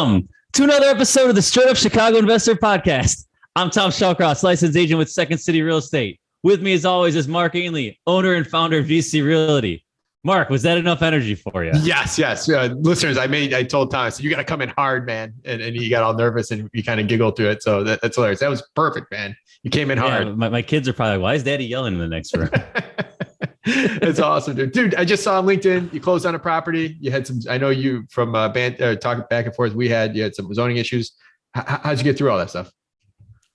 Welcome to another episode of the Straight Up Chicago Investor Podcast. I'm 𝗤𝘃𝗀𝗀𝗀, licensed agent with Second City Real Estate. With me, as always, is Mark Ainley, owner and founder of 𝗣𝘃𝗱𝗰𝗀𝘀. Mark, was that enough energy for you? Yes. Listeners, I told Tom, I said, you got to come in hard, man. And he got all nervous and he kind of giggled through it. So that's hilarious. That was perfect, man. You came in hard. My kids are probably like, why is daddy yelling in the next room? That's awesome, dude. Dude, I just saw on LinkedIn, you closed on a property. You had some, I know you from talking back and forth. You had some zoning issues. How'd you get through all that stuff?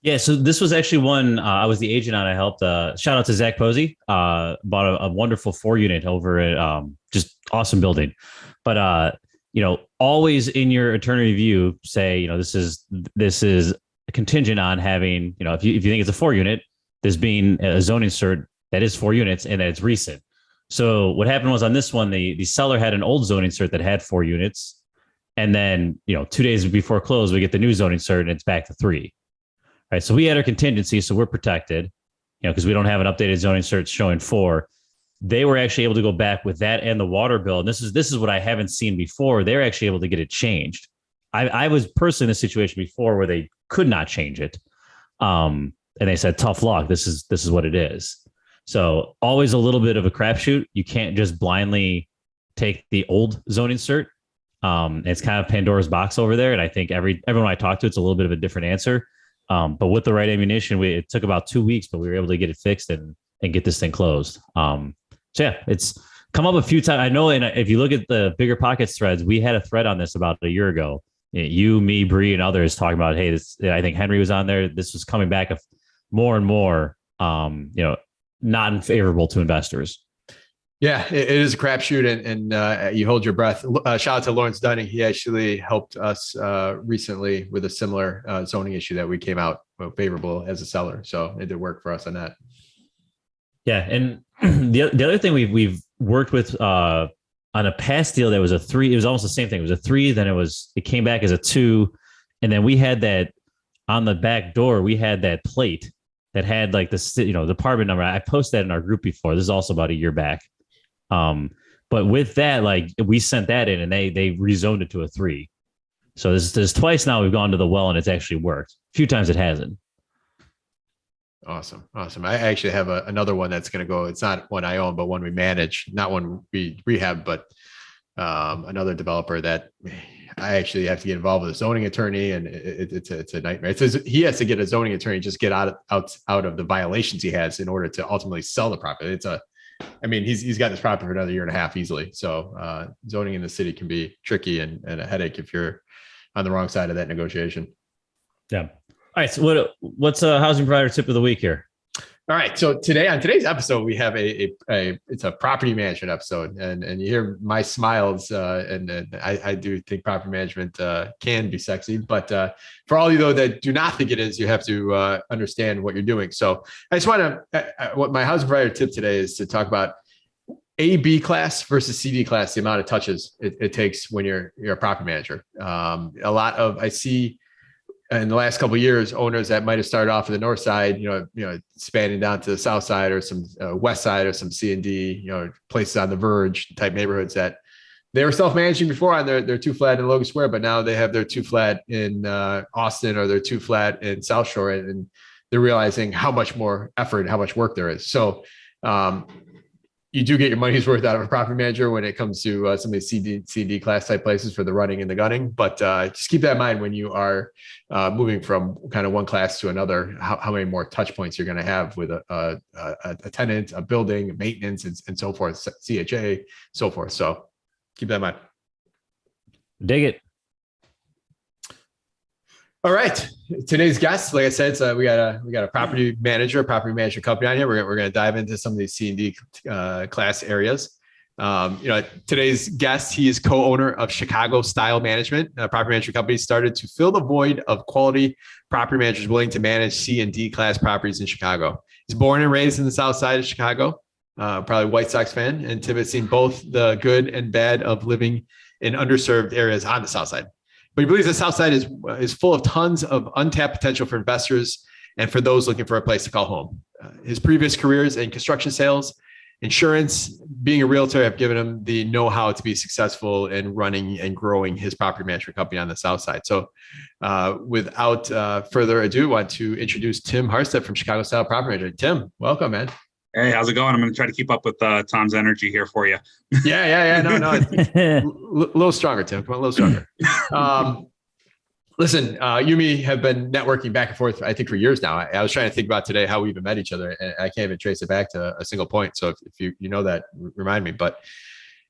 Yeah, so this was actually one I was the agent on. I helped. Shout out to 𝗦𝘃𝗲𝗀𝗵𝗁. Bought a wonderful 4-unit over at just awesome building. But always in your attorney review, say this is contingent on having if you think it's a 4-unit, there's being a zoning cert that is 4 units and that it's recent. So what happened was on this one, the seller had an old zoning cert that had 4 units, and then 2 days before close, we get the new zoning cert and it's back to 3. Right. So we had our contingency, so we're protected, because we don't have an updated zoning cert showing 4. They were actually able to go back with that and the water bill. And this is what I haven't seen before. They're actually able to get it changed. I was personally in a situation before where they could not change it. And they said, tough luck. This is what it is. So always a little bit of a crapshoot. You can't just blindly take the old zoning cert. It's kind of Pandora's box over there. And I think everyone I talk to, it's a little bit of a different answer. But with the right ammunition, it took about 2 weeks, but we were able to get it fixed and get this thing closed. So yeah, it's come up a few times. I know, and if you look at the Bigger Pockets threads, we had a thread on this about a year ago. You, me, Bree, and others talking about, hey, I think Henry was on there. This was coming back more and more, not unfavorable to investors. Yeah, it is a crapshoot, and you hold your breath. Shout out to Lawrence Dunning. He actually helped us recently with a similar zoning issue that we came out favorable as a seller. So it did work for us on that. Yeah, and the other thing we've worked with on a past deal that was a 3. It was almost the same thing. It was a 3, then it came back as a 2, and then we had that on the back door. We had that plate that had like the apartment number. I posted that in our group before. This is also about a year back. But with that, like we sent that in and they rezoned it to a 3. So there's twice now we've gone to the well and it's actually worked. A few times it hasn't. Awesome. I actually have another one that's going to go. It's not one I own, but one we manage, not one we rehab, but another developer that I actually have to get involved with a zoning attorney, and it's a nightmare. It says he has to get a zoning attorney, just get out of the violations he has in order to ultimately sell the property. He's got this property for another 1.5 years easily. So zoning in the city can be tricky and a headache if you're on the wrong side of that negotiation. Yeah. All right. So what's a housing provider tip of the week here? All right. So today's episode, we have it's a property management episode, and you hear my smiles, and I do think property management can be sexy, but for all of you though that do not think it is, you have to understand what you're doing. So I just want to what my housing provider tip today is to talk about A/B class versus C/D class, the amount of touches it takes when you're a property manager. I see in the last couple of years, owners that might have started off at the north side, spanning down to the south side or some west side or some C and D, places on the verge type neighborhoods that they were self-managing before on their 2 flat in Logan Square, but now they have their 2 flat in Austin or their 2 flat in South Shore, and they're realizing how much more effort and how much work there is. So you do get your money's worth out of a property manager when it comes to some of these CD class type places for the running and the gunning. But just keep that in mind when you are moving from kind of one class to another, how many more touch points you're going to have with a tenant, a building, maintenance, and so forth, CHA, so forth. So keep that in mind. Dig it. All right. Today's guest, like I said, so we got a property management company on here. We're going to dive into some of these C and D class areas. Today's guest, he is co-owner of Chicago Style Management, a property management company started to fill the void of quality property managers willing to manage C and D class properties in Chicago. He's born and raised in the South Side of Chicago, probably a White Sox fan, and Tim has seen both the good and bad of living in underserved areas on the South Side. But he believes the South Side is full of tons of untapped potential for investors and for those looking for a place to call home. His previous careers in construction sales insurance, being a realtor have given him the know-how to be successful in running and growing his property management company on the South Side. So without further ado, I want to introduce Tim Harstead from Chicago Style Property Management. Tim, welcome, man. Hey, how's it going? I'm going to try to keep up with Tom's energy here for you. Yeah. No, a little stronger, Tim. Come on, a little stronger. Listen, you and me have been networking back and forth, I think, for years now. I was trying to think about today how we even met each other, and I can't even trace it back to a single point. So if you know that, remind me. But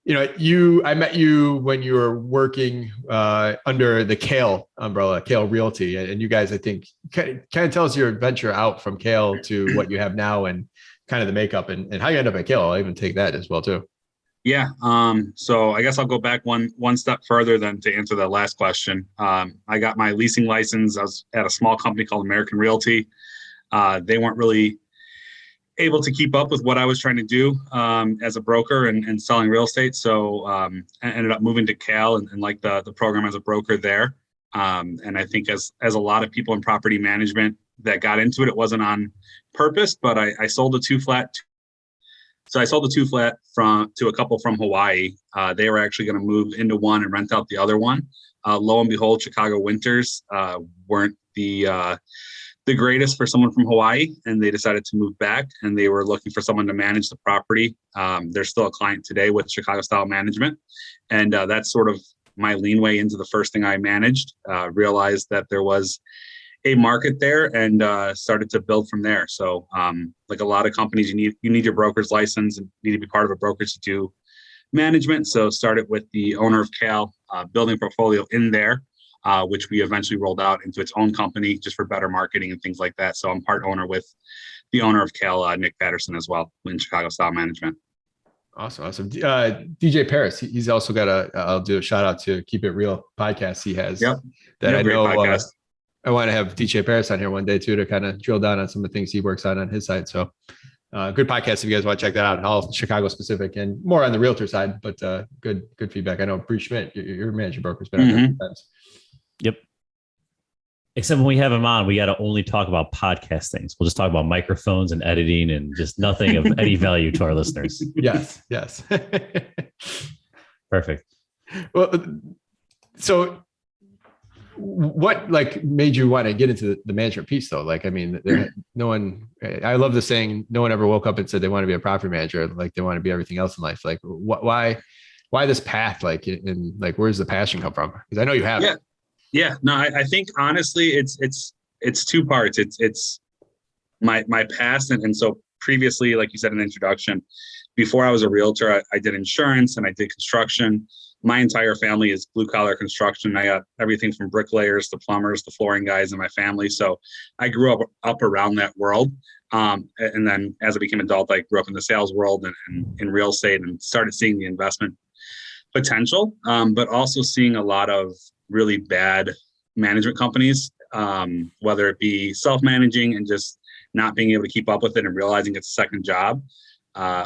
I met you when you were working under the 𝗖𝗃 umbrella, 𝗖𝗃 Realty, and you guys, I think, kind of tell us your adventure out from 𝗖𝗃 to what you have now, and kind of the makeup and how you end up at 𝗖𝗃. I'll even take that as well too. Yeah. So I guess I'll go back one step further than to answer the last question. I got my leasing license. I was at a small company called American Realty. They weren't really able to keep up with what I was trying to do as a broker and selling real estate. So I ended up moving to 𝗖𝗃 and like the program as a broker there. And I think as a lot of people in property management that got into it, it wasn't on purpose, but I sold a two-flat. So I sold the two-flat to a couple from Hawaii. They were actually going to move into one and rent out the other one. Lo and behold, Chicago winters weren't the greatest for someone from Hawaii, and they decided to move back, and they were looking for someone to manage the property. They're still a client today with Chicago Style Management, and that's sort of my lean way into the first thing I managed. Realized that there was a market there, and started to build from there. So like a lot of companies, you need your broker's license and need to be part of a brokerage to do management. So started with the owner of 𝗖𝗃, building a portfolio in there, which we eventually rolled out into its own company just for better marketing and things like that. So I'm part owner with the owner of 𝗖𝗃, Nik Patterson, as well, in Chicago Style Management. Awesome. DJ Paris, he's also got I'll do a shout out to Keep It Real podcast he has. Yep. That I know. I want to have DJ Paris on here one day too, to kind of drill down on some of the things he works on his side. So good podcast if you guys want to check that out. All Chicago specific and more on the realtor side, but good feedback. I know 𝗫, your managing broker's been on there a few times. Yep. Except when we have him on, we got to only talk about podcast things. We'll just talk about microphones and editing and just nothing of any value to our listeners. Yes. Perfect. Well, so what made you want to get into the management piece though? I mean, I love the saying, no one ever woke up and said they want to be a property manager. They want to be everything else in life. Why this path? Where's the passion come from? Because I know you have it. Yeah. No, I think honestly, it's two parts. It's my past. And so previously, like you said in the introduction, before I was a realtor, I did insurance and I did construction. My entire family is blue collar construction. I got everything from bricklayers to plumbers to flooring guys in my family. So I grew up around that world. And then as I became an adult, I grew up in the sales world and in real estate, and started seeing the investment potential, but also seeing a lot of really bad management companies, whether it be self-managing and just not being able to keep up with it and realizing it's a second job,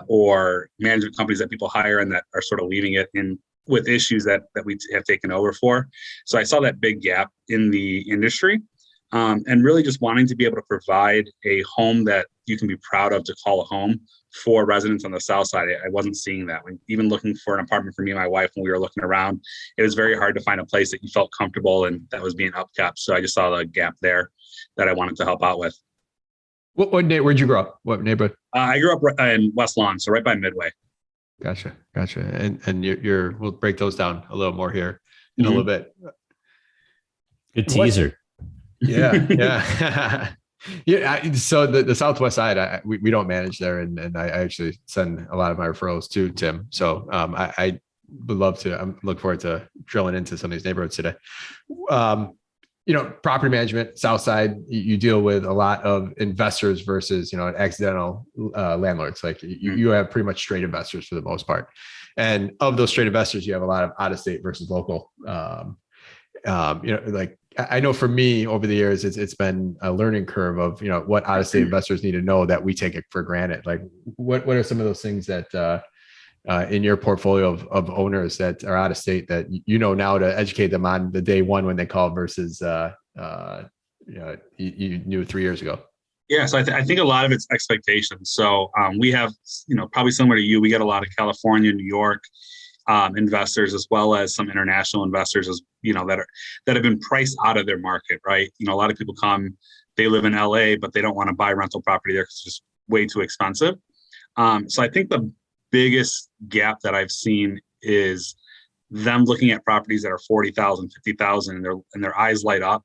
or management companies that people hire and that are sort of leaving it in with issues that we have taken over for. So I saw that big gap in the industry, and really just wanting to be able to provide a home that you can be proud of to call a home for residents on the South Side. I wasn't seeing that. Even looking for an apartment for me and my wife, when we were looking around, it was very hard to find a place that you felt comfortable and that was being upkept. So I just saw the gap there that I wanted to help out with. Where'd you grow up? What neighborhood? I grew up in West Lawn, so right by Midway. Gotcha. And we'll break those down a little more here in a little bit. Good teaser. Yeah. So the Southwest side, we don't manage there, and I actually send a lot of my referrals to Tim. So I would love to. I'm looking forward to drilling into some of these neighborhoods today. Property management, South Side, you deal with a lot of investors versus, accidental landlords. You have pretty much straight investors for the most part. And of those straight investors, you have a lot of out of state versus local. I know for me over the years, it's been a learning curve of, what out of state investors need to know that we take it for granted. What are some of those things that, in your portfolio of owners that are out of state that now to educate them on the day one when they call versus you knew 3 years ago? Yeah, so I think a lot of it's expectations. So we have, probably similar to you, we get a lot of California, New York investors, as well as some international investors, that have been priced out of their market, right? A lot of people come, they live in LA, but they don't want to buy rental property there because it's just way too expensive. So I think the biggest gap that I've seen is them looking at properties that are 40,000, 50,000, and their eyes light up,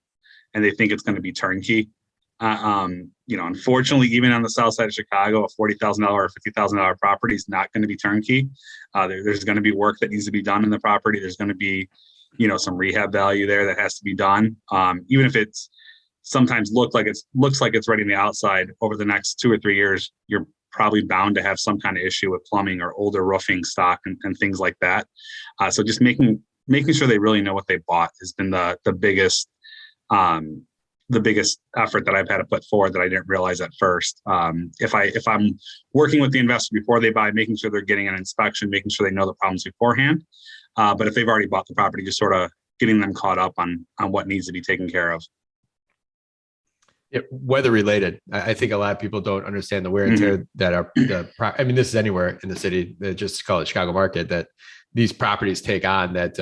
and they think it's going to be turnkey. Unfortunately, even on the south side of Chicago, a $40,000 or $50,000 property is not going to be turnkey. There's going to be work that needs to be done in the property. There's going to be, some rehab value there that has to be done. Even if it's sometimes looks like it's ready on the outside, over the next 2 or 3 years, you're probably bound to have some kind of issue with plumbing or older roofing stock and things like that. So just making sure they really know what they bought has been the biggest effort that I've had to put forward that I didn't realize at first. If I'm working with the investor before they buy, making sure they're getting an inspection, making sure they know the problems beforehand. But if they've already bought the property, just sort of getting them caught up on what needs to be taken care of. Yeah, weather related. I think a lot of people don't understand the wear and tear that this is anywhere in the city, just call it Chicago market, that these properties take on, that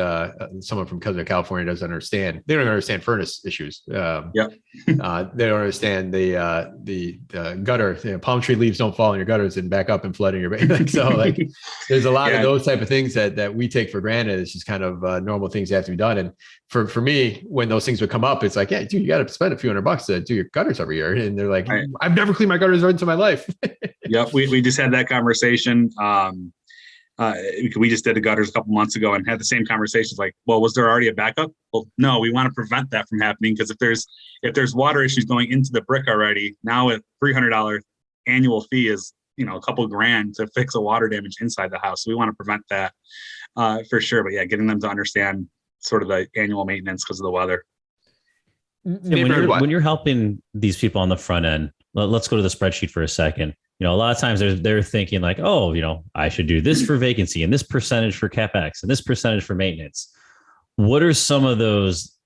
someone from California doesn't understand. They don't understand furnace issues. They don't understand the gutter. Palm tree leaves don't fall in your gutters and back up and flood in your there's a lot of those type of things that we take for granted. It's just kind of normal things that have to be done. And for me, when those things would come up, it's like, yeah, dude, you got to spend a few $100 to do your gutters every year. And they're like, I've never cleaned my gutters into my life. Yep, we just had that conversation. We just did the gutters a couple months ago and had the same conversations. Like, well, was there already a backup? Well, no, we want to prevent that from happening, because if there's water issues going into the brick already, now a $300 annual fee is a couple grand to fix a water damage inside the house. So we want to prevent that for sure. But yeah, getting them to understand sort of the annual maintenance because of the weather. When you're helping these people on the front end, let's go to the spreadsheet for a second. A lot of times they're thinking like, oh, I should do this for vacancy and this percentage for CapEx and this percentage for maintenance. What are some of those,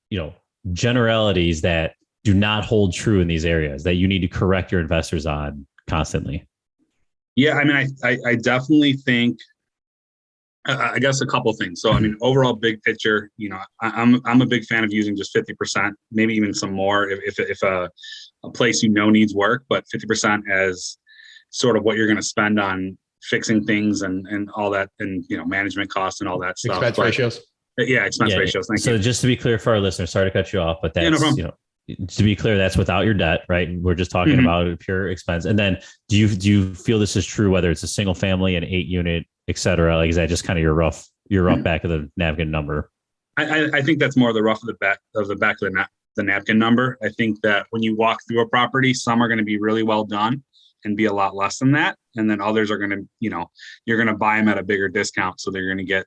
generalities that do not hold true in these areas that you need to correct your investors on constantly? Yeah, I definitely think, I guess a couple of things. So, overall big picture, I'm a big fan of using just 50%, maybe even some more if a place needs work, but 50% as sort of what you're going to spend on fixing things and all that, and management costs and all that stuff. Expense ratios. Yeah, expense ratios. Thank you. So just to be clear for our listeners, sorry to cut you off, but that's to be clear, that's without your debt, right? We're just talking about a pure expense. And then do you feel this is true whether it's a single family, an 8-unit, et cetera? Like, is that just kind of your rough back of the napkin number? I think that's more the rough of the back of the napkin number. I think that when you walk through a property, some are going to be really well done and be a lot less than that. And then others are going to, you're going to buy them at a bigger discount. So they're going to get,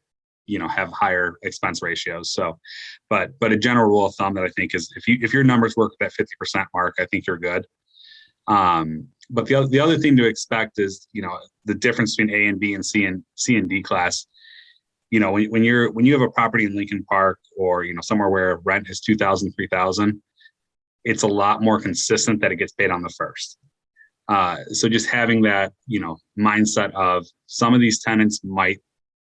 have higher expense ratios. So, but a general rule of thumb that I think is if your numbers work at that 50% mark, I think you're good. But the other thing to expect is, the difference between A and B and C and D class. When you have a property in Lincoln Park or, somewhere where rent is $2,000, $3,000, it's a lot more consistent that it gets paid on the first. So just having that, mindset of some of these tenants might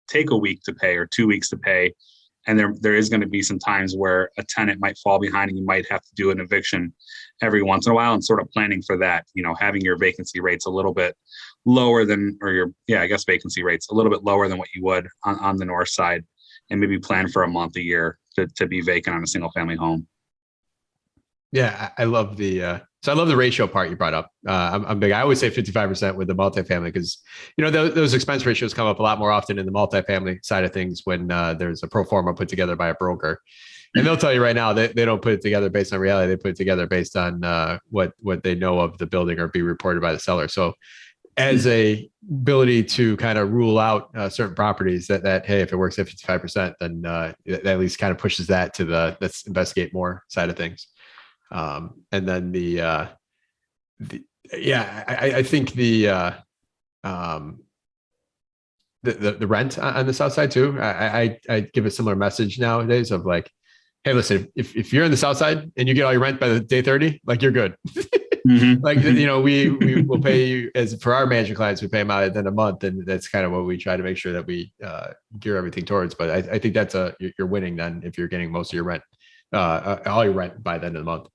take a week to pay or 2 weeks to pay. And there is going to be some times where a tenant might fall behind and you might have to do an eviction every once in a while, and sort of planning for that, having your vacancy rates a little bit lower than, vacancy rates a little bit lower than what you would on the north side, and maybe plan for a month, a year to be vacant on a single family home. Yeah, I love the ratio part you brought up. I'm big. I always say 55% with the multifamily because, those expense ratios come up a lot more often in the multifamily side of things when there's a pro forma put together by a broker. And they'll tell you right now that they don't put it together based on reality. They put it together based on what they know of the building or be reported by the seller. So as a ability to kind of rule out certain properties that, hey, if it works at 55%, then that at least kind of pushes that to the let's investigate more side of things. And then I think the rent on the south side too. I give a similar message nowadays of like, hey, listen, if you're in the south side and you get all your rent by the day 30, like you're good. Mhm. Like, you know, we will pay you as for our management clients, we pay them out at the end of the month. And that's kind of what we try to make sure that we gear everything towards. But I think that's you're winning then if you're getting most of your rent, all your rent by the end of the month.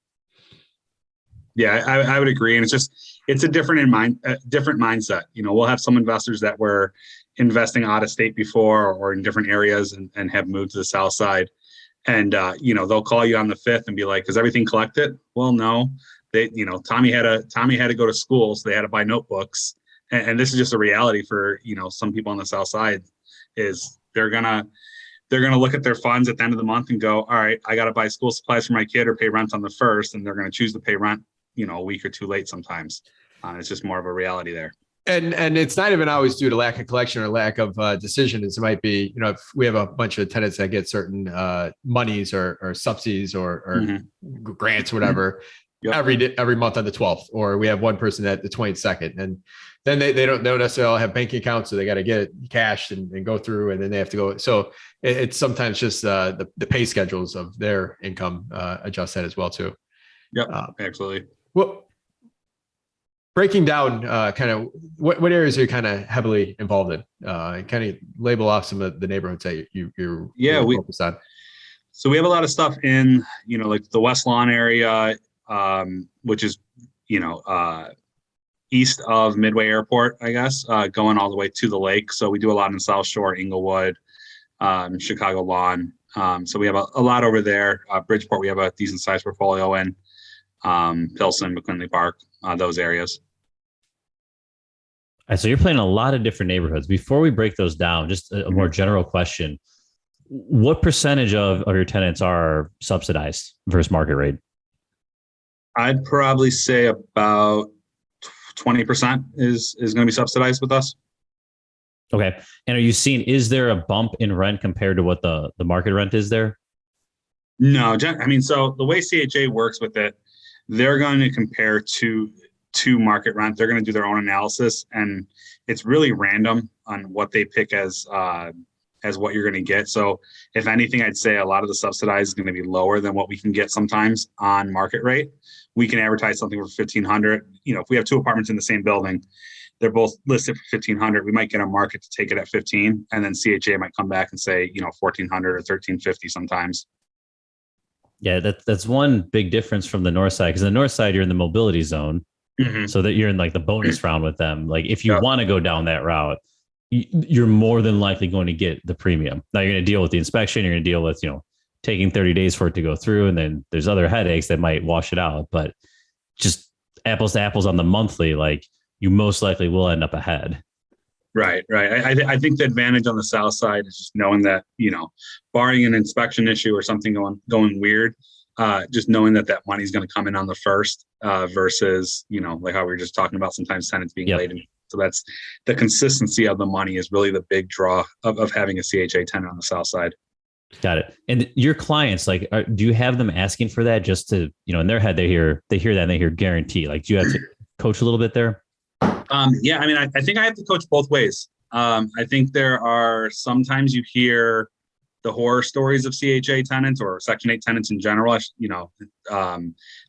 Yeah, I would agree. And it's a different mindset. You know, we'll have some investors that were investing out of state before or in different areas and have moved to the South side. And, you know, they'll call you on the 5th and be like, is everything collected? Well, no, Tommy had to go to school, so they had to buy notebooks. And this is just a reality for, you know, some people on the South side is they're going to look at their funds at the end of the month and go, all right, I got to buy school supplies for my kid or pay rent on the 1st. And they're going to choose to pay rent, you know, a week or two late sometimes. It's just more of a reality there. And it's not even always due to lack of collection or lack of decision. It might be, you know, if we have a bunch of tenants that get certain monies or subsidies or grants, whatever, every month on the 12th, or we have one person at the 22nd, and then they don't necessarily have banking accounts, so they got to get it cashed and go through, and then they have to go. So it's sometimes just the pay schedules of their income adjust that as well too. Yep, absolutely. Well, breaking down kind of what areas are you kind of heavily involved in? Kind of label off some of the neighborhoods that you're focused on. So we have a lot of stuff in, you know, like the West Lawn area, which is, you know, east of Midway Airport, I guess, going all the way to the lake. So we do a lot in South Shore, Inglewood, Chicago Lawn. So we have a lot over there. Bridgeport, we have a decent sized portfolio in. Pilsen, McKinley Park, those areas. All right, so you're playing a lot of different neighborhoods. Before we break those down, just a more general question. What percentage of your tenants are subsidized versus market rate? I'd probably say about 20% is going to be subsidized with us. Okay. And are you seeing, is there a bump in rent compared to what the market rent is there? No, I mean, so the way CHA works with it, they're going to compare to market rent. They're going to do their own analysis, and it's really random on what they pick as what you're going to get. So if anything, I'd say a lot of the subsidized is going to be lower than what we can get sometimes on market rate. We can advertise something for 1,500. You know, if we have two apartments in the same building, they're both listed for 1,500. We might get a market to take it at 15, and then CHA might come back and say, you know, 1,400 or 1,350 sometimes. Yeah, that's one big difference from the north side, because the north side, you're in the mobility zone. So that you're in like the bonus round with them. Like if you want to go down that route, you're more than likely going to get the premium. Now you're going to deal with the inspection. You're going to deal with, you know, taking 30 days for it to go through. And then there's other headaches that might wash it out, but just apples to apples on the monthly, like you most likely will end up ahead. Right. I think the advantage on the south side is just knowing that, you know, barring an inspection issue or something going weird, just knowing that money is going to come in on the 1st versus, you know, like how we were just talking about sometimes tenants being late. So that's the consistency of the money is really the big draw of having a CHA tenant on the south side. Got it. And your clients, like, do you have them asking for that just to, you know, in their head, they hear that and they hear guarantee? Like, do you have to coach a little bit there? Yeah, I mean, I think I have to coach both ways. I think there are sometimes you hear the horror stories of CHA tenants or Section 8 tenants in general, you know,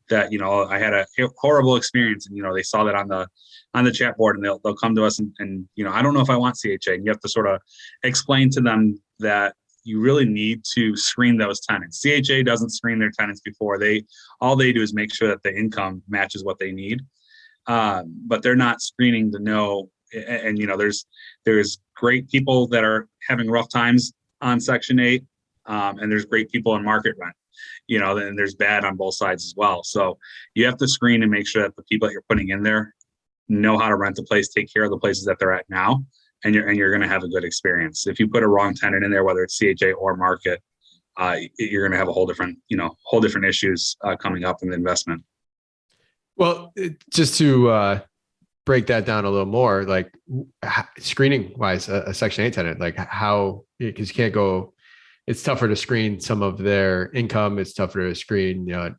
that, you know, I had a horrible experience and, you know, they saw that on the chat board and they'll come to us and, you know, I don't know if I want CHA, and you have to sort of explain to them that you really need to screen those tenants. CHA doesn't screen their tenants before all they do is make sure that the income matches what they need. But they're not screening to know. And, you know, there's great people that are having rough times on Section 8. And there's great people on market rent, you know, and there's bad on both sides as well. So you have to screen and make sure that the people that you're putting in there know how to rent the place, take care of the places that they're at now. And you're going to have a good experience. If you put a wrong tenant in there, whether it's CHA or market, you're going to have a whole different issues coming up in the investment. Well, just to break that down a little more, like screening wise, a Section 8 tenant, like how, because you can't go, it's tougher to screen some of their income. It's tougher to screen, you know,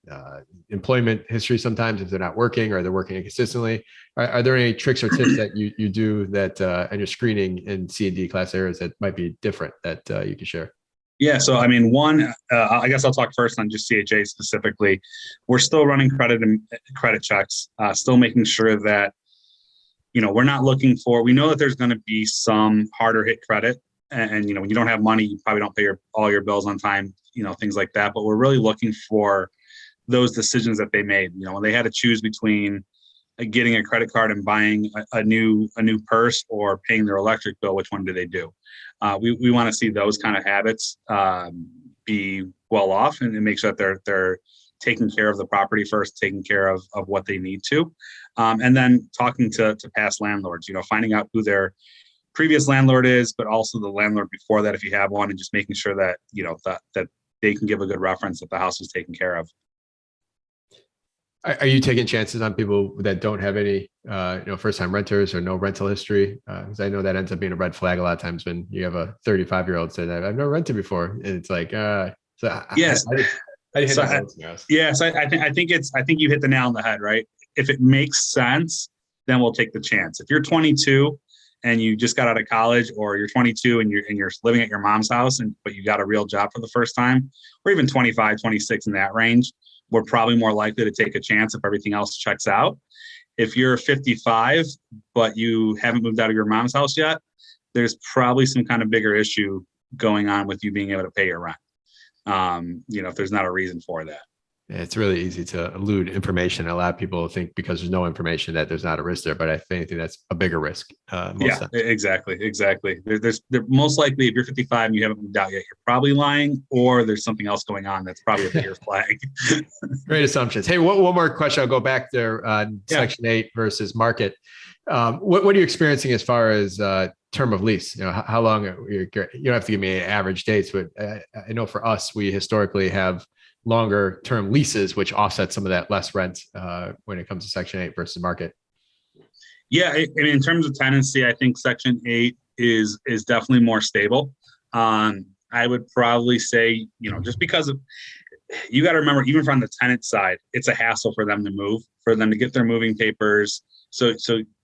employment history sometimes if they're not working or they're working inconsistently. Are there any tricks or tips that you do that and you're screening in C and D class areas that might be different that you can share? Yeah. So, I mean, one, I guess I'll talk first on just CHA specifically. We're still running credit checks, still making sure that, we're not looking for, we know that there's going to be some harder hit credit. And, when you don't have money, you probably don't pay all your bills on time, things like that. But we're really looking for those decisions that they made, when they had to choose between getting a credit card and buying a new purse or paying their electric bill, which one do they do? We want to see those kind of habits be well off and make sure that they're taking care of the property first, taking care of what they need to, and then talking to past landlords. Finding out who their previous landlord is, but also the landlord before that, if you have one, and just making sure that that they can give a good reference that the house is taken care of. Are you taking chances on people that don't have any, first-time renters or no rental history? Because I know that ends up being a red flag a lot of times when you have a 35-year-old say that I've never rented before, and it's like, yes. I think you hit the nail on the head, right? If it makes sense, then we'll take the chance. If you're 22 and you just got out of college, or you're 22 and you're living at your mom's house, but you got a real job for the first time, or even 25, 26 in that range, we're probably more likely to take a chance if everything else checks out. If you're 55, but you haven't moved out of your mom's house yet, there's probably some kind of bigger issue going on with you being able to pay your rent. If there's not a reason for that. Yeah, it's really easy to elude information. A lot of people think because there's no information that there's not a risk there, but I think that's a bigger risk. Exactly. There's most likely, if you're 55 and you haven't moved out yet, you're probably lying, or there's something else going on that's probably a bigger flag. Great assumptions. Hey, one more question. I'll go back there on Section 8 versus market. What are you experiencing as far as term of lease? How long? You don't have to give me average dates, but I know for us, we historically have longer term leases, which offset some of that less rent when it comes to Section 8 versus market. Yeah, I mean, in terms of tenancy, I think Section 8 is definitely more stable. I would probably say, just because of, you got to remember, even from the tenant side, it's a hassle for them to move, for them to get their moving papers. So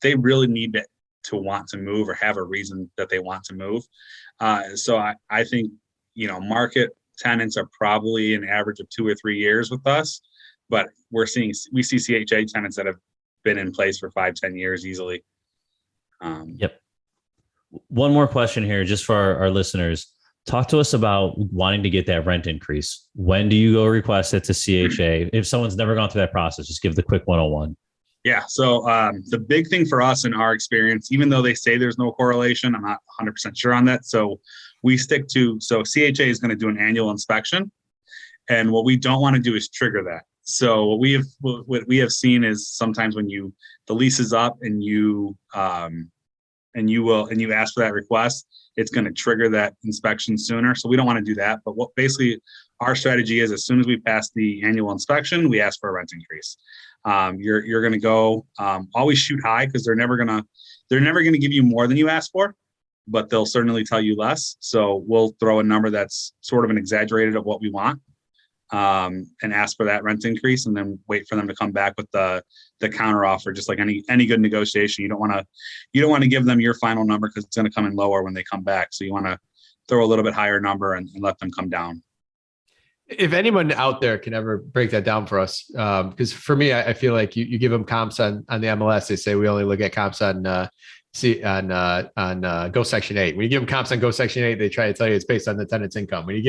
they really need to want to move or have a reason that they want to move. So I think, market tenants are probably an average of 2 or 3 years with us, but we see CHA tenants that have been in place for 5-10 years easily. Yep. One more question here, just for our listeners. Talk to us about wanting to get that rent increase. When do you go request it to CHA? If someone's never gone through that process, just give the quick 101. Yeah. So the big thing for us in our experience, even though they say there's no correlation, I'm not 100% sure on that. So we stick to, CHA is going to do an annual inspection. And what we don't want to do is trigger that. So what we have seen is sometimes when the lease is up and you ask for that request, it's going to trigger that inspection sooner. So we don't want to do that. But what basically our strategy is, as soon as we pass the annual inspection, we ask for a rent increase. You're going to go always shoot high, because they're never going to give you more than you ask for, but they'll certainly tell you less. So we'll throw a number that's sort of an exaggerated of what we want, and ask for that rent increase, and then wait for them to come back with the counter offer. Just like any good negotiation, you don't want to give them your final number, because it's going to come in lower when they come back. So you want to throw a little bit higher number and let them come down. If anyone out there can ever break that down for us, because for me, I feel like you give them comps on the MLS. They say we only look at comps on Go Section 8. When you give them comps on Go Section 8, they try to tell you it's based on the tenant's income. When you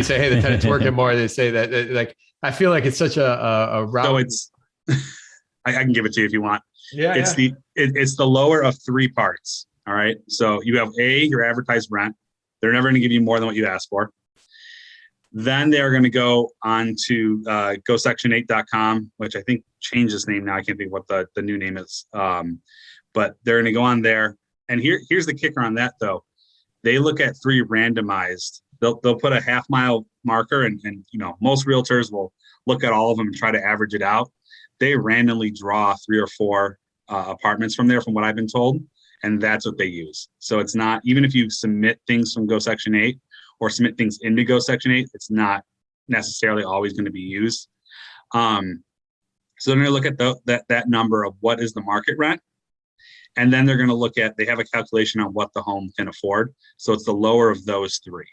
say, hey, the tenant's working more, they say that, like, I feel like it's such a route. So it's, I can give it to you if you want. Yeah. It's the lower of 3 parts. All right. So you have your advertised rent. They're never going to give you more than what you asked for. Then they're going to go on to GoSection8.com, which I think changed its name now. I can't think what the new name is. But they're going to go on there. And here's the kicker on that, though. They look at 3 randomized. They'll put a half-mile marker, and most realtors will look at all of them and try to average it out. They randomly draw 3 or 4 apartments from there, from what I've been told, and that's what they use. So it's not, even if you submit things from Go Section 8 or submit things into Go Section 8, it's not necessarily always going to be used. So they're going to look at that number of what is the market rent. And then they're going to look at, they have a calculation on what the home can afford. So it's the lower of those 3.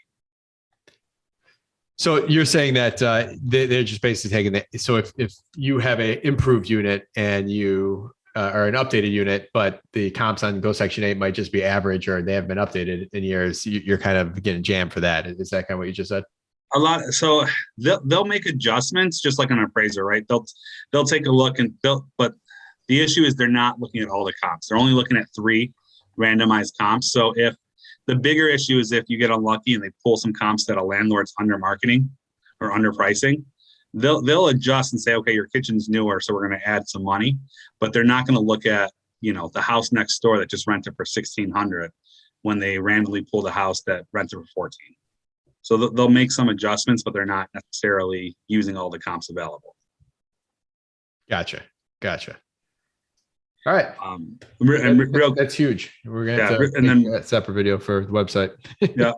So you're saying that they're just basically taking that. So if you have an improved unit and you or an updated unit, but the comps on Go Section 8 might just be average or they haven't been updated in years, you're kind of getting jammed for that. Is that kind of what you just said? A lot. So they'll make adjustments just like an appraiser, right? They'll take a look but the issue is they're not looking at all the comps. They're only looking at 3 randomized comps. So if the bigger issue is if you get unlucky and they pull some comps that a landlord's under marketing or underpricing, they'll adjust and say, okay, your kitchen's newer, so we're going to add some money, but they're not going to look at, the house next door that just rented for $1,600 when they randomly pulled a house that rented for $14. So they'll make some adjustments, but they're not necessarily using all the comps available. Gotcha. All right. That's huge. We're going to make that separate video for the website. Yeah.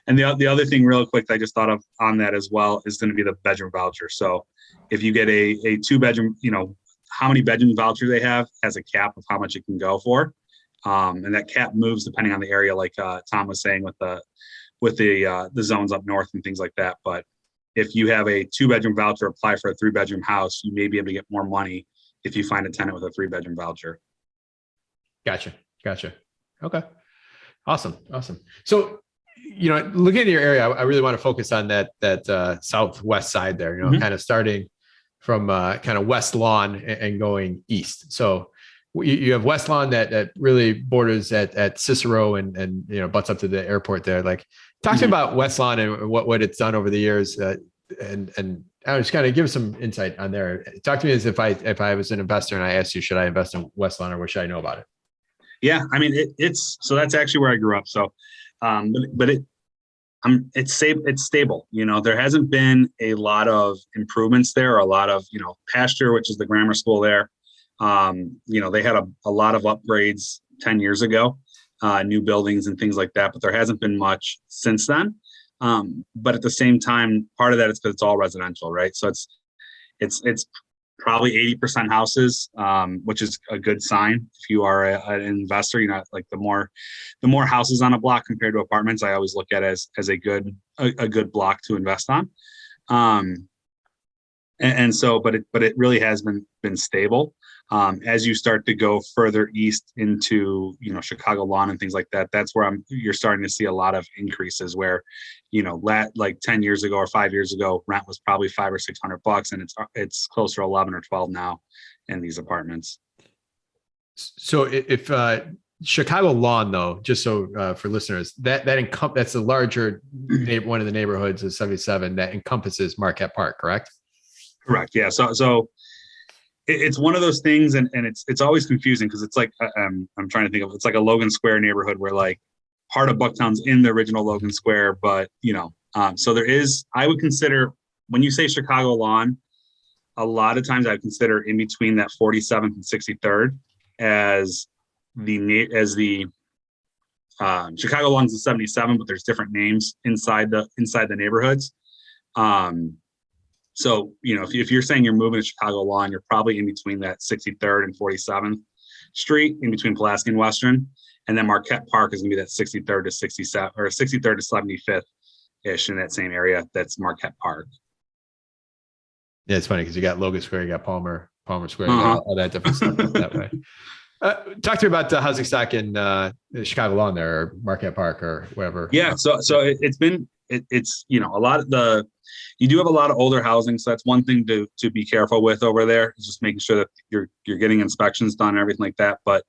And the other thing real quick that I just thought of on that as well is going to be the bedroom voucher. So if you get a 2-bedroom, how many bedroom voucher they have has a cap of how much it can go for. And that cap moves depending on the area, like Tom was saying with the zones up north and things like that. But if you have a 2-bedroom voucher, apply for a 3-bedroom house, you may be able to get more money if you find a tenant with a 3-bedroom voucher. Gotcha. Okay. Awesome. So, looking at your area, I really want to focus on that southwest side there, kind of starting from kind of West Lawn and going east. So you have West Lawn that really borders at Cicero and butts up to the airport there. Like, talk to me about West Lawn and what it's done over the years, and I was kind of give some insight on there. Talk to me as if I was an investor and I asked you, should I invest in West Lawn or what should I know about it? Yeah, I mean it's so that's actually where I grew up. So, but it's safe, it's stable. There hasn't been a lot of improvements there, or a lot of Pasture, which is the grammar school there. They had a lot of upgrades 10 years ago, new buildings and things like that, but there hasn't been much since then. But at the same time, part of that is because it's all residential, right? So it's probably 80% houses, which is a good sign. If you are an investor, like the more houses on a block compared to apartments, I always look at it as a good block to invest on. And so, but it really has been stable. As you start to go further east into, Chicago Lawn and things like that, that's where you're starting to see a lot of increases where, like 10 years ago or 5 years ago, rent was probably $500 or $600, and it's closer to 11 or 12 now in these apartments. So if Chicago Lawn, though, just so for listeners, that's a larger one of the neighborhoods of 77 that encompasses Marquette Park, correct? Correct. Yeah. So it's one of those things, and it's always confusing because it's like I'm trying to think of, it's like a Logan Square neighborhood where like part of Bucktown's in the original Logan Square, but so there is, I would consider, when you say Chicago Lawn, a lot of times I consider in between that 47th and 63rd as the Chicago Lawn's the 77, but there's different names inside the neighborhoods. So, if you're saying you're moving to Chicago Lawn, you're probably in between that 63rd and 47th Street, in between Pulaski and Western. And then Marquette Park is going to be that 63rd to 67 or 63rd to 75th ish in that same area. That's Marquette Park. Yeah, it's funny because you got Logan Square, you got Palmer Square, you got all that different stuff that way. Talk to me about the housing stock in Chicago Lawn there, or Marquette Park, or wherever. Yeah, so it's been a lot of you do have a lot of older housing, so that's one thing to be careful with over there, is just making sure that you're getting inspections done and everything like that. But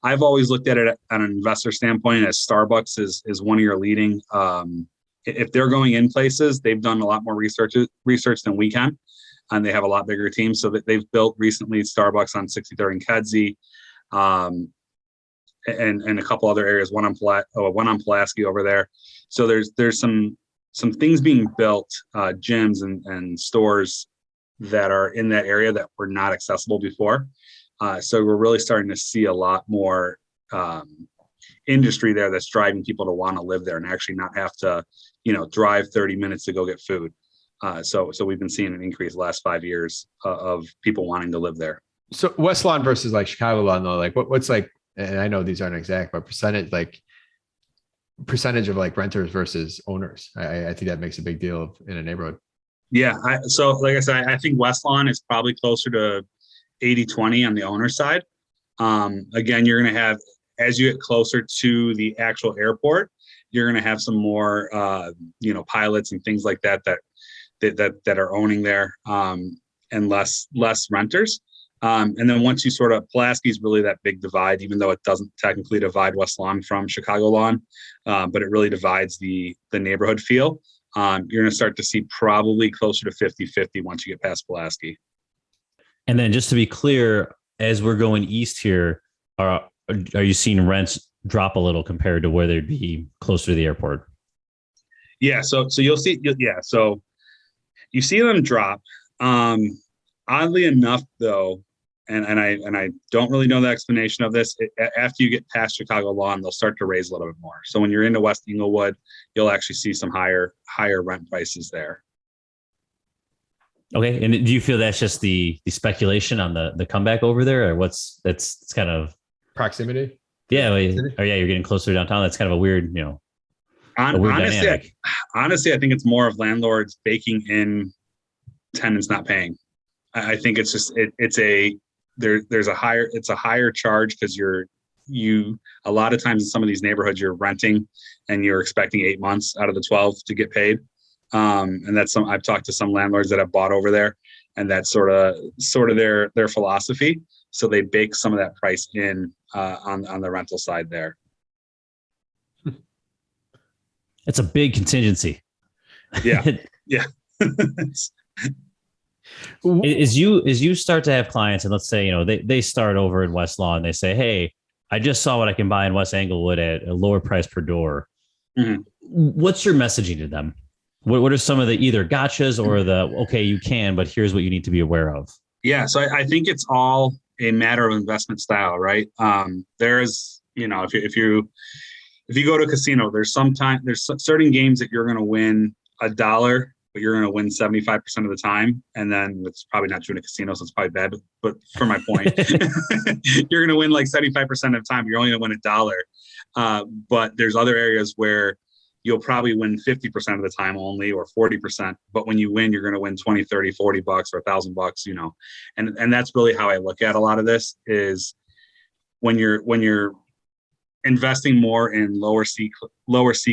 I've always looked at it on an investor standpoint as Starbucks is one of your leading. If they're going in places, they've done a lot more research than we can, and they have a lot bigger team. So that they've built recently Starbucks on 63rd and 𝗏𝗄𝐻, and a couple other areas, one on Pulaski over there. So there's some things being built, gyms and stores that are in that area that were not accessible before. So we're really starting to see a lot more industry there that's driving people to want to live there and actually not have to, drive 30 minutes to go get food. So we've been seeing an increase the last 5 years of people wanting to live there. So West Lawn versus like Chicago Lawn, though, like what's like, and I know these aren't exact, but percentage, like percentage of like renters versus owners? I think that makes a big deal in a neighborhood. Yeah. So like I said, I think West Lawn is probably closer to 80-20 on the owner side. Again, you're going to have, as you get closer to the actual airport, you're going to have some more, pilots and things like that are owning there, and less renters. And then once you sort of, Pulaski is really that big divide, even though it doesn't technically divide West Lawn from Chicago Lawn, but it really divides the neighborhood feel. You're going to start to see probably closer to 50-50 once you get past Pulaski. And then just to be clear, as we're going east here, are you seeing rents drop a little compared to where they'd be closer to the airport? Yeah. So you'll see. Yeah. So you see them drop. Oddly enough, though, and I don't really know the explanation of this. After you get past Chicago Lawn, they'll start to raise a little bit more. So when you're into West Englewood, you'll actually see some higher rent prices there. Okay. And do you feel that's just the speculation on the comeback over there, or it's kind of Proximity? Yeah. Yeah, you're getting closer to downtown. That's kind of a weird, honestly, I think it's more of landlords baking in tenants not paying. I think it's just there's a higher charge because a lot of times in some of these neighborhoods you're renting and you're expecting 8 months out of the 12 to get paid. And I've talked to some landlords that have bought over there, and that's sort of their philosophy. So they bake some of that price in on the rental side there. It's a big contingency. Yeah. Yeah. As you start to have clients, and let's say, they start over in West Lawn, they say, hey, I just saw what I can buy in West Englewood at a lower price per door. Mm-hmm. What's your messaging to them? What are some of the either gotchas or okay, you can, but here's what you need to be aware of? Yeah. So I think it's all a matter of investment style, right? There's, if you go to a casino, there's certain games that you're going to win $1, but you're going to win 75% of the time. And then it's probably not true in a casino, so it's probably bad, but for my point, you're going to win like 75% of the time. You're only going to win $1. But there's other areas where you'll probably win 50% of the time only, or 40%. But when you win, you're going to win 20, 30, $40 or $1,000, and that's really how I look at a lot of this is when you're investing more in lower C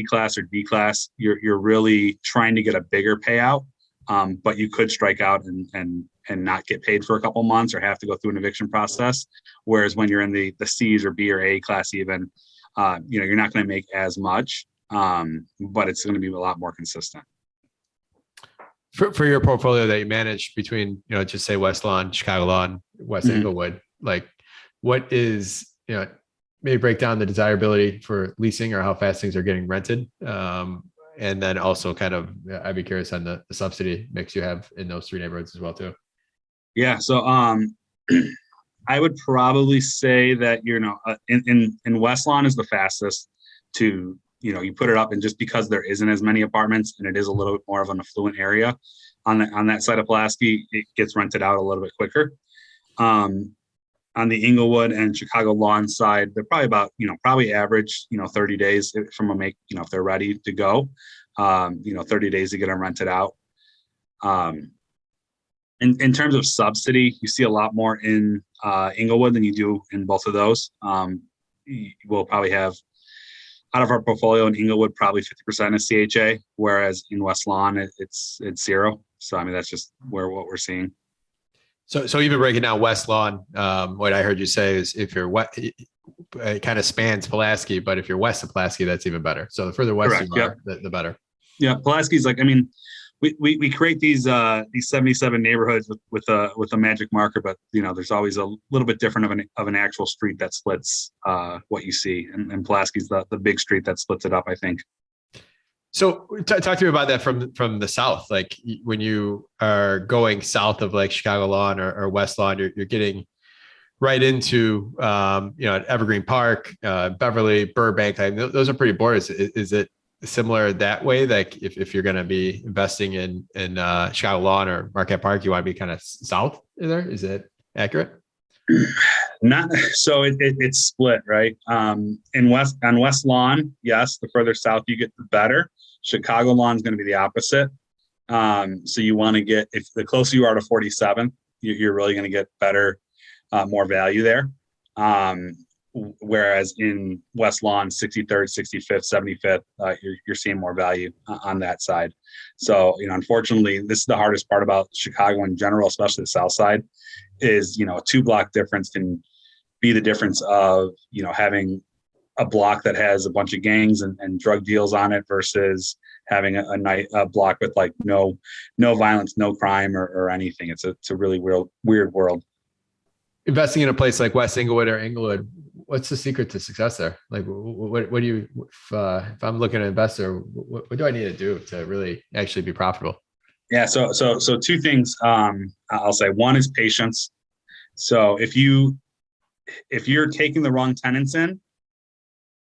class or D class, you're really trying to get a bigger payout. But you could strike out and not get paid for a couple months or have to go through an eviction process. Whereas when you're in the C's or B or A class, even, you're not going to make as much. But it's going to be a lot more consistent. For your portfolio that you manage between, just say West Lawn, Chicago Lawn, West Englewood, like what is, maybe break down the desirability for leasing or how fast things are getting rented. And then also kind of, I'd be curious on the subsidy mix you have in those three neighborhoods as well too. Yeah. So, I would probably say that, in West Lawn is the fastest to, you put it up, and just because there isn't as many apartments and it is a little bit more of an affluent area on that side of Pulaski, it gets rented out a little bit quicker. On the Englewood and Chicago Lawn side, they're probably about, probably average, 30 days from if they're ready to go, 30 days to get them rented out. In terms of subsidy, you see a lot more in Englewood than you do in both of those. We'll probably have, out of our portfolio in Englewood, probably 50% is CHA, whereas in West Lawn, it's zero. So, that's just what we're seeing. So even breaking down West Lawn, what I heard you say is if you're it kind of spans Pulaski, but if you're west of Pulaski, that's even better. So the further west Correct. You are, the better. Yeah, Pulaski's like, we create these 77 neighborhoods with a magic marker, but there's always a little bit different of an actual street that splits what you see, and Pulaski's the big street that splits it up, I think. So talk to me about that from the south. Like when you are going south of like Chicago Lawn or West Lawn, you're getting right into Evergreen Park, Beverly, Burbank. Those are pretty borders. Is it similar that way? Like if you're going to be investing in Chicago Lawn or Marquette Park, you want to be kind of south there? Is it accurate? Not so it's split, right? On West Lawn, yes, the further south you get, the better. Chicago Lawn is going to be the opposite. So you want to get, if the closer you are to 47th, you're really going to get better, more value there. Whereas in West Lawn, 63rd, 65th, 75th, you're seeing more value on that side. So, unfortunately, this is the hardest part about Chicago in general, especially the South Side, is, a 2-block difference can be the difference of, having a block that has a bunch of gangs and drug deals on it versus having a block with like no violence, no crime or anything. It's a really weird world. Investing in a place like West Englewood or Englewood, what's the secret to success there? Like, what do you, if I'm looking at an investor, what do I need to do to really actually be profitable? Yeah. So 2 things, I'll say. One is patience. So if you're taking the wrong tenants in,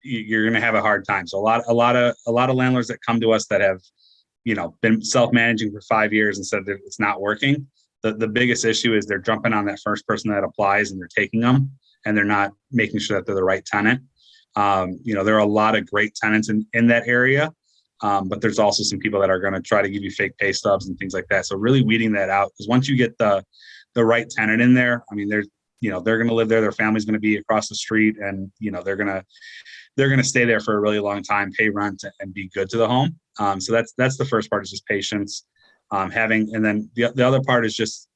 you're going to have a hard time. So a lot of landlords that come to us that have, been self-managing for 5 years and said that it's not working. The biggest issue is they're jumping on that first person that applies and they're taking them, and they're not making sure that they're the right tenant. There are a lot of great tenants in that area, but there's also some people that are going to try to give you fake pay stubs and things like that. So really weeding that out, because once you get the right tenant in there, I mean, they're going to live there. Their family's going to be across the street, and they're going to stay there for a really long time, pay rent, and be good to the home. So that's the first part, is just patience. And then the other part is just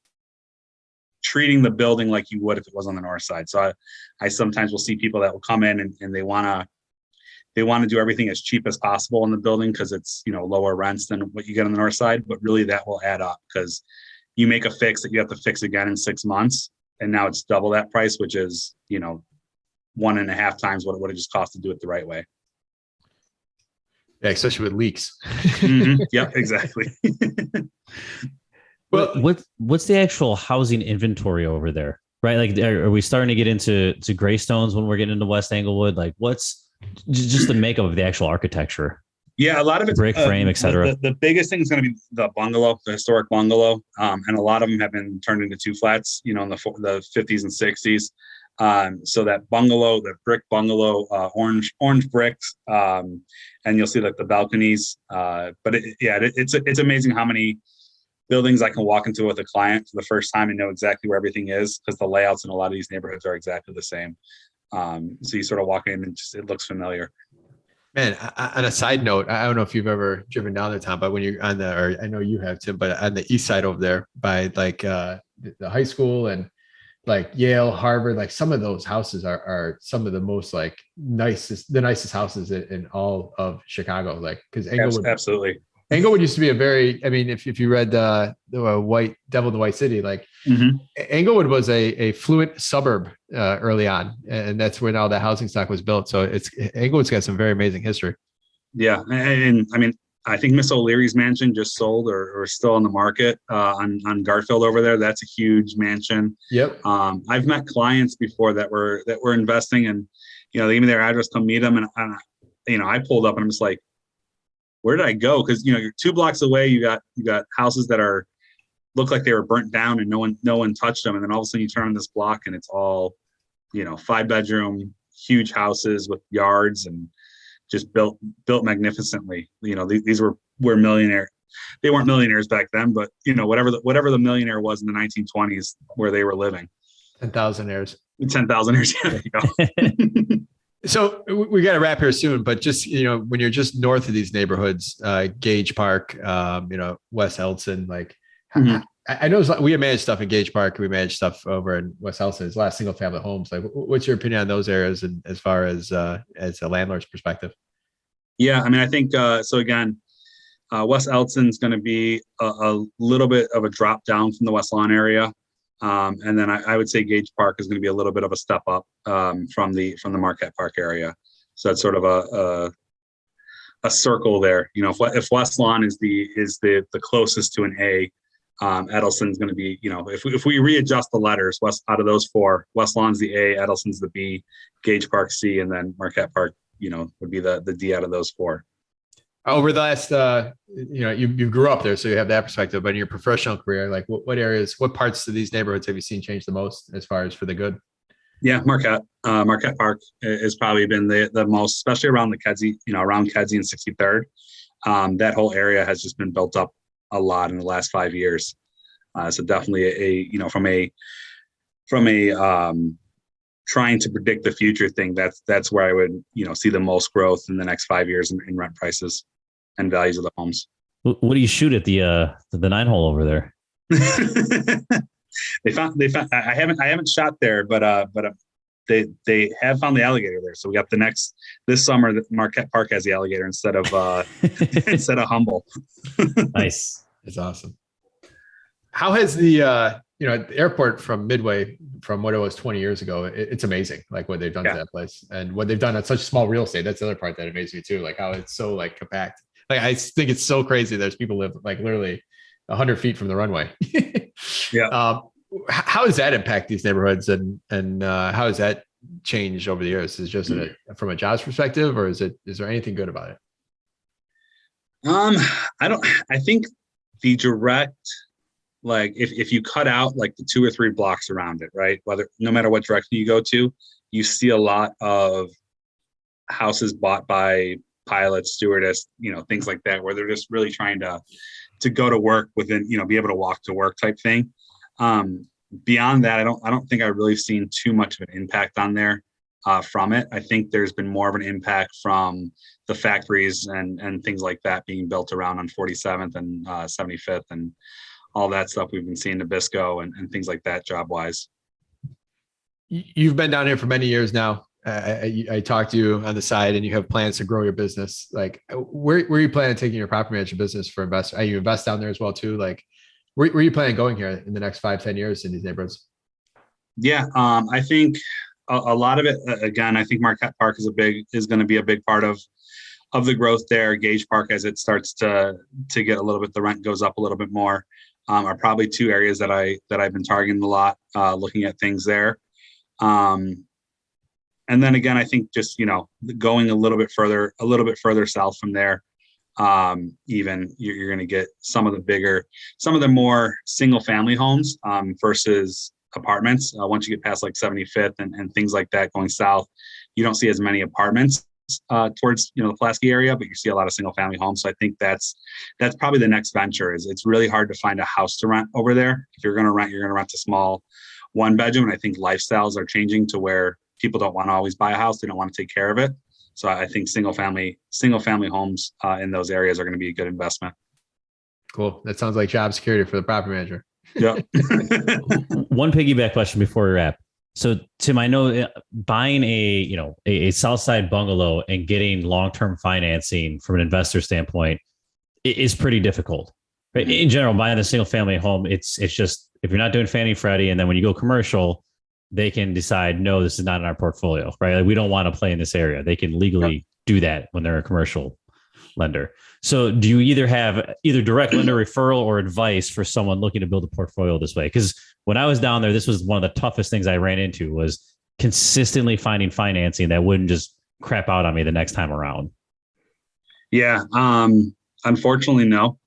treating the building like you would if it was on the north side. So I sometimes will see people that will come in and they want to do everything as cheap as possible in the building, because it's, lower rents than what you get on the north side. But really that will add up, because you make a fix that you have to fix again in 6 months, and now it's double that price, which is, 1.5 times what it just costs to do it the right way. Yeah, especially with leaks. Mm-hmm. Yep, exactly. Well, what's the actual housing inventory over there, right? Like, are we starting to get into graystones when we're getting into West Englewood? Like, what's just the makeup of the actual architecture? Yeah, a lot of it's brick frame, etc. The biggest thing is going to be the bungalow, the historic bungalow, and a lot of them have been turned into 2 flats, in the 50s and 60s. So that bungalow, the brick bungalow, orange bricks, and you'll see like the balconies. But it's amazing how many buildings I can walk into with a client for the first time and know exactly where everything is, because the layouts in a lot of these neighborhoods are exactly the same. So you sort of walk in and it looks familiar. Man, on a side note, I don't know if you've ever driven down there, Tom, but when you're or I know you have, Tim, but on the east side over there by like the high school and like Yale, Harvard, like some of those houses are some of the most like the nicest houses in all of Chicago. Like, because Englewood, absolutely. Englewood used to be a very, I mean, if you read the White Devil in the White City, like Englewood was a fluent suburb early on, and that's when all that housing stock was built. So Englewood's got some very amazing history. Yeah, and I mean, I think Miss O'Leary's mansion just sold or still on the market on Garfield over there. That's a huge mansion. Yep. I've met clients before that were investing, and they gave me their address, come meet them, and I pulled up and I'm just like, where did I go? Because you're 2 blocks away. You got houses that look like they were burnt down and no one touched them, and then all of a sudden you turn on this block and it's all 5-bedroom, huge houses with yards and just built magnificently. These were millionaire. They weren't millionaires back then, but whatever the millionaire was in the 1920s where they were living. 10,000 heirs. 10,000 heirs. Yeah, there you go. So we got to wrap here soon, but just, when you're just north of these neighborhoods, Gage Park, West Elton, like I know we have managed stuff in Gage Park. We manage stuff over in West Elton. It's a lot of single family homes. Like, what's your opinion on those areas, and as far as a landlord's perspective? Yeah, I mean, I think so. Again, West Elton is going to be a little bit of a drop down from the West Lawn area. And then I would say Gage Park is going to be a little bit of a step up from the Marquette Park area. So that's sort of a circle there. If West Lawn is the closest to an A, Edelson's going to be, if we readjust the letters, out of those 4, West Lawn's the A, Edelson's the B, Gage Park C, and then Marquette Park, would be the D out of those 4. Over the last, you grew up there, so you have that perspective. But in your professional career, like what areas, what parts of these neighborhoods have you seen change the most as far as for the good? Yeah, Marquette Park has probably been the most, especially around the 𝗬𝘃𝗀𝘃, around 𝗬𝘃𝗀𝘃 and 63rd. That whole area has just been built up a lot in the last 5 years. So definitely from a trying to predict the future thing, that's where I would, see the most growth in the next 5 years in rent prices and values of the homes. What do you shoot at the 9-hole over there? They found I haven't shot there, but they have found the alligator there. So we got this summer Marquette Park has the alligator instead of Humboldt. Nice. It's awesome. How has the the airport from Midway, from what it was 20 years ago, it's amazing, like what they've done to that place and what they've done at such small real estate. That's the other part that amazes me too, like how it's so like compact. Like I think it's so crazy. There's people live like literally 100 feet from the runway. Yeah. How does that impact these neighborhoods, and how has that changed over the years? Is it just from a jobs perspective, or is there anything good about it? I think the direct, like if you cut out like the 2 or 3 blocks around it, right? No matter what direction you go to, you see a lot of houses bought by pilots, stewardess, things like that, where they're just really trying to go to work within, be able to walk to work type thing. Beyond that, I don't think I've really seen too much of an impact on there from it. I think there's been more of an impact from the factories and things like that being built around on 47th and 75th and all that stuff we've been seeing Nabisco and things like that job wise. You've been down here for many years now. I talked to you on the side, and you have plans to grow your business. Like, where are you planning on taking your property management business for investment? You invest down there as well too. Like, where are you planning on going here in the next 5-10 years in these neighborhoods? Yeah, I think a lot of it. Again, I think Marquette Park is going to be a big part of the growth there. Gage Park, as it starts to get a little bit, the rent goes up a little bit more. Are probably 2 areas that I've been targeting a lot, looking at things there. And then again, I think just, going a little bit further south from there, even you're going to get some of the more single family homes versus apartments. Once you get past like 75th and things like that going south, you don't see as many apartments towards, the Pulaski area, but you see a lot of single family homes. So I think that's probably the next venture. It's really hard to find a house to rent over there. If you're going to rent, you're going to rent a small 1-bedroom. And I think lifestyles are changing to where people don't want to always buy a house. They don't want to take care of it. So I think single family homes in those areas are going to be a good investment. Cool. That sounds like job security for the property manager. Yeah. One piggyback question before we wrap. So Tim, I know buying a South Side bungalow and getting long-term financing from an investor standpoint is pretty difficult. Right? In general, buying a single family home, it's just, if you're not doing Fannie Freddie, and then when you go commercial, they can decide, no, this is not in our portfolio, right? Like, we don't want to play in this area. They can legally do that when they're a commercial lender. So do you either have direct lender referral or advice for someone looking to build a portfolio this way? Because when I was down there, this was one of the toughest things I ran into, was consistently finding financing that wouldn't just crap out on me the next time around. Yeah. Unfortunately, no.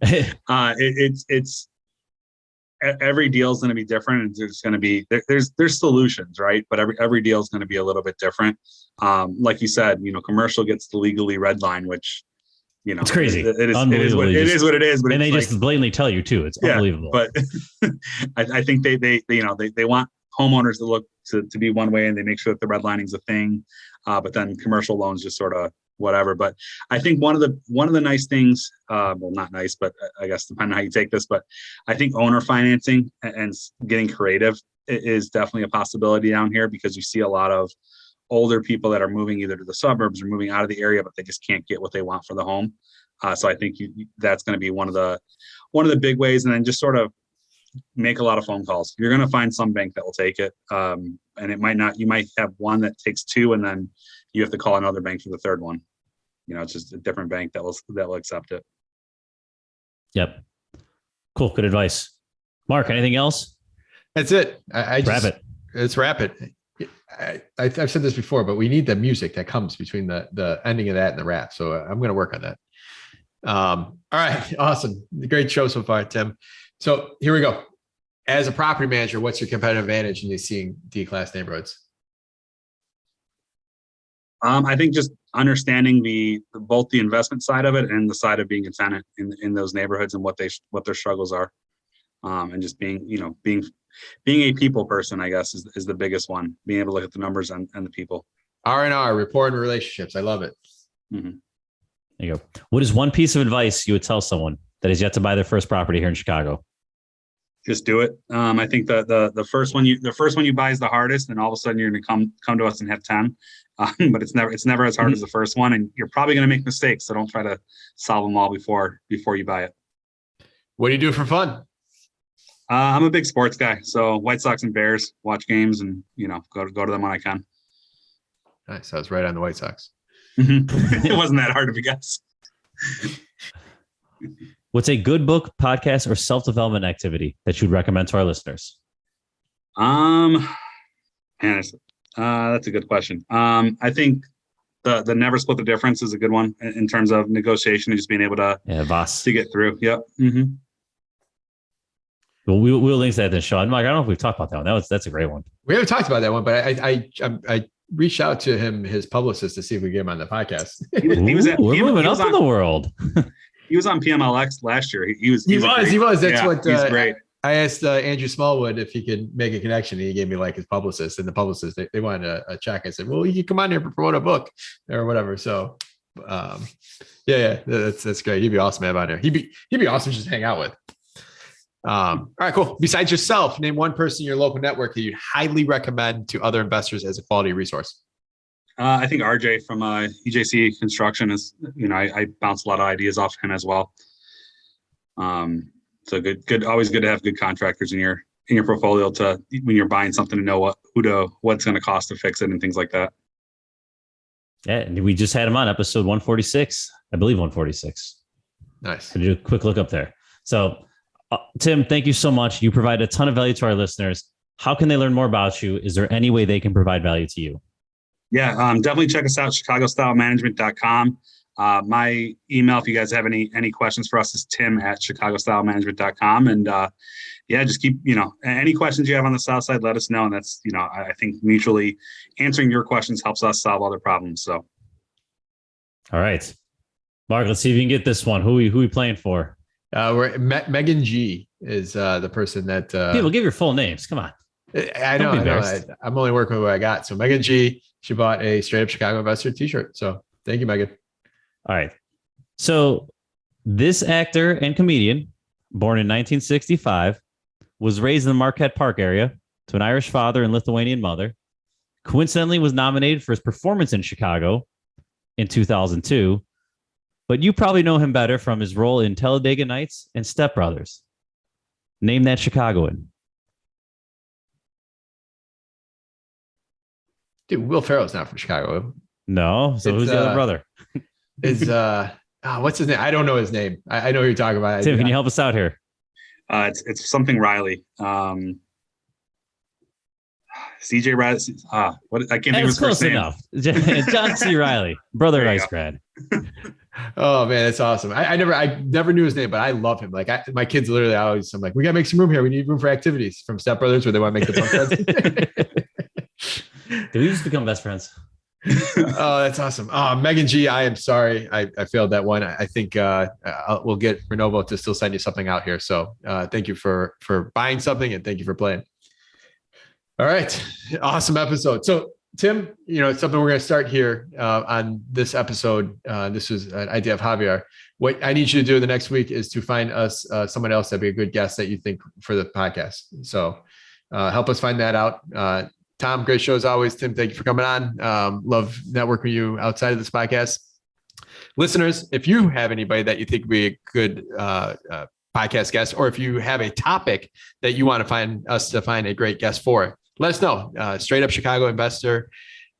It's every deal is going to be different, and there's going to be there's solutions, right? But every deal is going to be a little bit different. Like you said, commercial gets the legally red line, which it's crazy. It is what it is. But and they just blatantly tell you too. It's unbelievable. But I think they want homeowners to look to be one way, and they make sure that the redlining is a thing. But then commercial loans just sort of whatever. But I think one of the nice things, well, not nice, but I guess depending on how you take this, but I think owner financing and getting creative is definitely a possibility down here, because you see a lot of older people that are moving either to the suburbs or moving out of the area, but they just can't get what they want for the home. So I think that's going to be one of the big ways. And then just sort of make a lot of phone calls. You're going to find some bank that will take it. And it might not, you might have one that takes 2, and then you have to call another bank for the third one. It's just a different bank that will accept it. Yep. Cool. Good advice. Mark, anything else? That's it. Wrap it. Let's wrap it. I've said this before, but we need the music that comes between the ending of that and the wrap. So I'm going to work on that. All right. Awesome. Great show so far, Tim. So here we go. as a property manager, what's your competitive advantage in these seeing D-class neighborhoods? I think just understanding both the investment side of it and the side of being a tenant in those neighborhoods and what their struggles are, and just being a people person, I guess, is the biggest one. Being able to look at the numbers and the people. R&R, rapport and relationships. I love it. Mm-hmm. There you go. What is one piece of advice you would tell someone that has yet to buy their first property here in Chicago? Just do it. I think the first one you buy is the hardest, and all of a sudden you're going to come to us and have 10. But it's never as hard as the first one, and you're probably going to make mistakes. So don't try to solve them all before you buy it. What do you do for fun? I'm a big sports guy, so White Sox and Bears, watch games, and go to them when I can. Nice. I was right on the White Sox. It wasn't that hard of a guess. What's a good book, podcast, or self-development activity that you'd recommend to our listeners? That's a good question. I think the Never Split the Difference is a good one in terms of negotiation and just being able to to get through. Yep. Mm-hmm. Well, we'll link that in the show. I don't know if we've talked about that one. That's a great one. We haven't talked about that one, but I reached out to his publicist to see if we get him on the podcast. We're moving up in the world. He was on PMLX last year. He was. That's what he's great. I asked Andrew Smallwood if he could make a connection. And he gave me his publicist, and the publicist, they wanted a check. I said, well, you can come on here to promote a book or whatever. So, that's great. He'd be awesome to have on here. He'd be awesome to just hang out with. All right, cool. Besides yourself, name one person in your local network that you'd highly recommend to other investors as a quality resource. I think RJ from 𝗬𝗃𝗃 Construction is, I bounce a lot of ideas off him as well. So good, always good to have good contractors in your portfolio to, when you're buying something, to know what's going to cost to fix it and things like that. Yeah, and we just had him on episode 146, I believe 146. Nice. So do a quick look up there. So, Tim, thank you so much. You provide a ton of value to our listeners. How can they learn more about you? Is there any way they can provide value to you? Yeah, definitely check us out, ChicagoStyleManagement.com. My email, if you guys have any questions for us, is tim@ChicagoStyleManagement.com. And just keep, any questions you have on the South Side, let us know. And that's, I think mutually answering your questions helps us solve other problems. So. All right, Mark, let's see if you can get this one. Who are we playing for? We're 𝗦𝘃𝗲 is the person that people give your full names. Come on. I know. I'm only working with what I got. So 𝗦𝘃𝗲, she bought a Straight Up Chicago Investor t-shirt. So thank you, Megan. All right. So this actor and comedian, born in 1965, was raised in the Marquette Park area to an Irish father and Lithuanian mother. Coincidentally, was nominated for his performance in Chicago in 2002. But you probably know him better from his role in Talladega Nights and Step Brothers. Name that Chicagoan. Dude, Will Ferrell's not from Chicago. No. So who's the other brother? What's his name? I don't know his name. I know who you're talking about. Tim, can you help us out here? It's something Riley. CJ Riley. What I can't think of his first name. Enough. John C. Riley, brother Ice grad. Oh man, that's awesome. I never knew his name, but I love him. My kids literally I'm like, we gotta make some room here. We need room for activities from Step Brothers where they want to make the punk beds. Did we just become best friends? Oh, that's awesome. 𝗦𝘃𝗲, I am sorry. I failed that one. I think we'll get Renovo to still send you something out here. So thank you for buying something, and thank you for playing. All right. Awesome episode. So Tim, it's something we're going to start here on this episode. This was an idea of Javier. What I need you to do the next week is to find us someone else that'd be a good guest that you think for the podcast. So help us find that out. Tom, great show as always. Tim, thank you for coming on. Love networking with you outside of this podcast. Listeners, if you have anybody that you think would be a good podcast guest, or if you have a topic that you want to find a great guest for, let us know. Straight Up Chicago Investor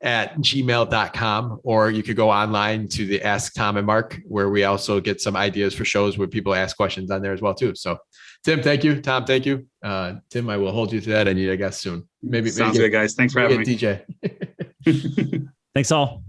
@gmail.com, or you could go online to the Ask Tom and Mark, where we also get some ideas for shows where people ask questions on there as well too. So Tim, thank you. Tom, thank you. Tim, I will hold you to that. I need a guest soon. Sounds good, guys. Thanks for having me. DJ. Thanks all.